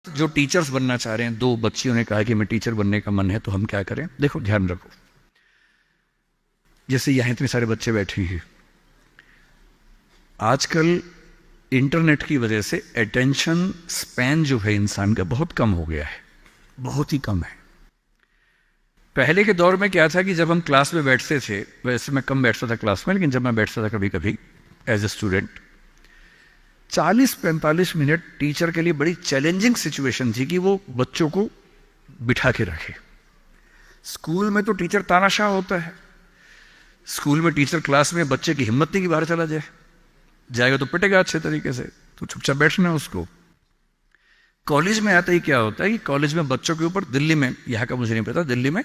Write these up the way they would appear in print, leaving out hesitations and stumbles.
जो टीचर्स बनना चाह रहे हैं, दो बच्चियों ने कहा कि मैं टीचर बनने का मन है, तो हम क्या करें? देखो, ध्यान रखो, जैसे यहां इतने सारे बच्चे बैठे हैं, आजकल इंटरनेट की वजह से अटेंशन स्पैन जो है इंसान का बहुत कम हो गया है, बहुत ही कम है। पहले के दौर में क्या था कि जब हम क्लास में बैठते थे, वैसे मैं कम बैठता था क्लास में, लेकिन जब मैं बैठता था कभी कभी as a student, 40-45 minute teacher के लिए बड़ी चैलेंजिंग सिचुएशन थी कि वो बच्चों को बिठा के रखे। स्कूल में तो टीचर तानाशाह होता है, स्कूल में टीचर क्लास में बच्चे की हिम्मत नहीं कि बाहर चला जाए, जाएगा तो पिटेगा अच्छे तरीके से, तो चुपचाप बैठना है उसको। कॉलेज में आता ही क्या होता है कि कॉलेज में बच्चों के ऊपर, दिल्ली में, यहाँ का मुझे नहीं पता, दिल्ली में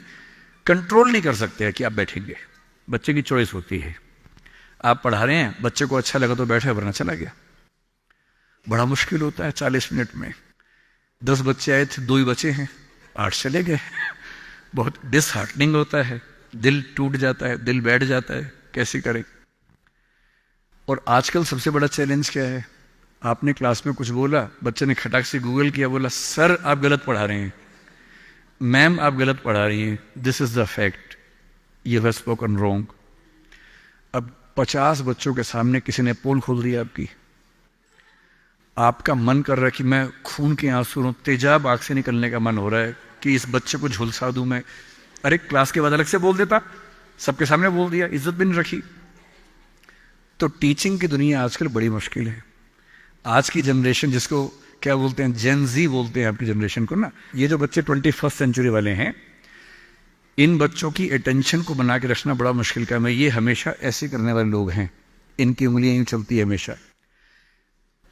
कंट्रोल नहीं कर सकते हैं कि आप बैठेंगे, बच्चे की चॉइस होती है। आप पढ़ा रहे हैं, बच्चे को अच्छा लगा तो बैठे, वरना चला गया। बड़ा मुश्किल होता है 40 मिनट में। 10 बच्चे आए थे, 2 ही बचे हैं, 8 चले गए। बहुत डिसहार्टनिंग होता है, दिल टूट जाता है, दिल बैठ जाता है, कैसे करें। और आजकल सबसे बड़ा चैलेंज क्या है? आपने क्लास में कुछ बोला, बच्चे ने खटाक से गूगल किया, बोला सर आप गलत पढ़ा रहे हैं, मैम आप गलत पढ़ा रही हैं, this is the fact, you have spoken wrong. अब 50 बच्चों के सामने किसी ने पोल खोल दिया आपकी, आपका मन कर रहा है कि मैं खून के आंसू, तेजाब आंख से निकलने का मन हो रहा है कि इस बच्चे को झुलसा दूं मैं। अरे क्लास के बाद अलग से बोल देता, सबके सामने बोल दिया, इज्जत भी नहीं रखी। तो टीचिंग की दुनिया आजकल बड़ी मुश्किल है। आज की जनरेशन, जिसको क्या बोलते हैं, जेन जी बोलते हैं आपकी जनरेशन को ना, ये जो बच्चे 21st सेंचुरी वाले हैं, इन बच्चों की अटेंशन को बना के रखना बड़ा मुश्किल काम है। ये हमेशा ऐसे करने वाले लोग हैं, इनकी उंगलियां यूं चलती है हमेशा।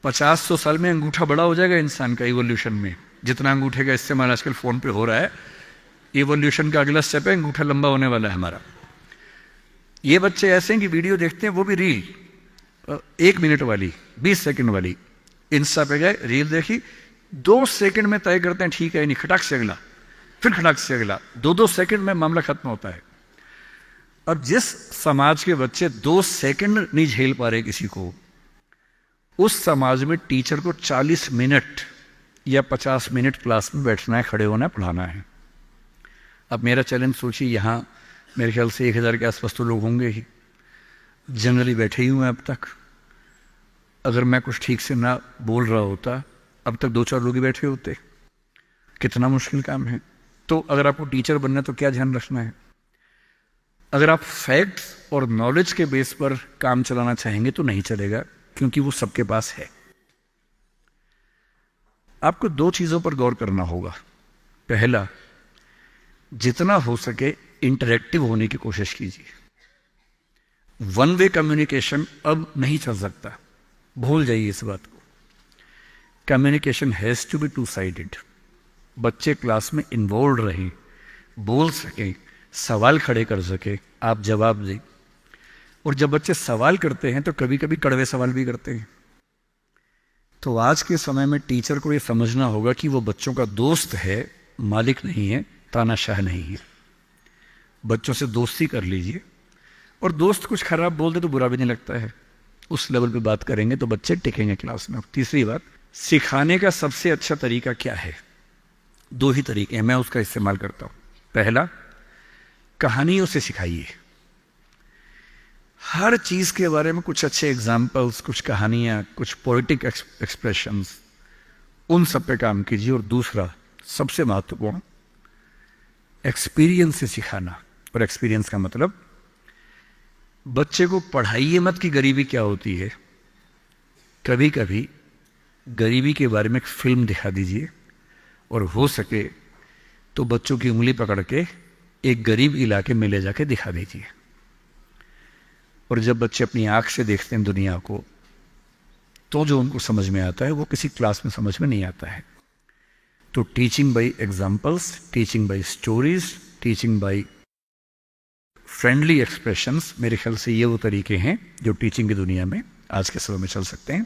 50-100 साल में अंगूठा बड़ा हो जाएगा इंसान का इवोल्यूशन में, जितना अंगूठे का इस्तेमाल आजकल फोन पे हो रहा है, इवोल्यूशन का अगला स्टेप है, अंगूठा लंबा होने वाला है हमारा। ये बच्चे ऐसे हैं कि वीडियो देखते हैं, वो भी रील 1 मिनट वाली, 20 सेकंड वाली, इंस्टा पे गए, रील देखी, 2 सेकंड में तय करते हैं ठीक है नहीं, खटाक से अगला, फिर खटाक से अगला, 2-2 सेकंड में मामला खत्म होता है। अब जिस समाज के बच्चे 2 सेकंड नहीं झेल पा रहे किसी को, उस समाज में टीचर को 40 मिनट या 50 मिनट क्लास में बैठना है, खड़े होना है, पढ़ाना है। अब मेरा चैलेंज सोचिए, यहाँ मेरे ख्याल से 1000 के आसपास तो लोग होंगे ही, जनरली बैठे ही हुए अब तक। अगर मैं कुछ ठीक से ना बोल रहा होता, अब तक 2-4 लोग ही बैठे होते। कितना मुश्किल काम है। तो अगर आपको टीचर बनना है तो क्या ध्यान रखना है? अगर आप फैक्ट्स और नॉलेज के बेस पर काम चलाना चाहेंगे तो नहीं चलेगा, क्योंकि वो सबके पास है। आपको 2 चीजों पर गौर करना होगा। पहला, जितना हो सके इंटरेक्टिव होने की कोशिश कीजिए। वन वे कम्युनिकेशन अब नहीं चल सकता, भूल जाइए इस बात को। Communication has to be 2 sided. बच्चे क्लास में इन्वॉल्व रहें, बोल सकें, सवाल खड़े कर सके, आप जवाब दें। और जब बच्चे सवाल करते हैं तो कभी कभी कड़वे सवाल भी करते हैं। तो आज के समय में टीचर को यह समझना होगा कि वो बच्चों का दोस्त है, मालिक नहीं है, तानाशाह नहीं है। बच्चों से दोस्ती कर लीजिए, और दोस्त कुछ खराब बोल दे तो बुरा भी नहीं लगता है, उस लेवल पे बात करेंगे तो बच्चे टिकेंगे क्लास में। तीसरी बात, सिखाने का सबसे अच्छा तरीका क्या है? 2 ही तरीके हैं, मैं उसका इस्तेमाल करता हूं। पहला, कहानियों से सिखाइए। हर चीज के बारे में कुछ अच्छे एग्जाम्पल्स, कुछ कहानियां, कुछ पोएटिक एक्सप्रेशंस, उन सब पे काम कीजिए। और दूसरा, सबसे महत्वपूर्ण, एक्सपीरियंस से सिखाना। और एक्सपीरियंस का मतलब, बच्चे को पढ़ाइए मत कि गरीबी क्या होती है, कभी कभी गरीबी के बारे में एक फिल्म दिखा दीजिए, और हो सके तो बच्चों की उंगली पकड़ के एक गरीब इलाके में ले जाके दिखा दीजिए। और जब बच्चे अपनी आंख से देखते हैं दुनिया को, तो जो उनको समझ में आता है वो किसी क्लास में समझ में नहीं आता है। तो teaching bye examples, teaching bye stories, teaching bye friendly expressions, मेरे ख्याल से ये वो तरीके हैं जो टीचिंग की दुनिया में आज के समय में चल सकते हैं।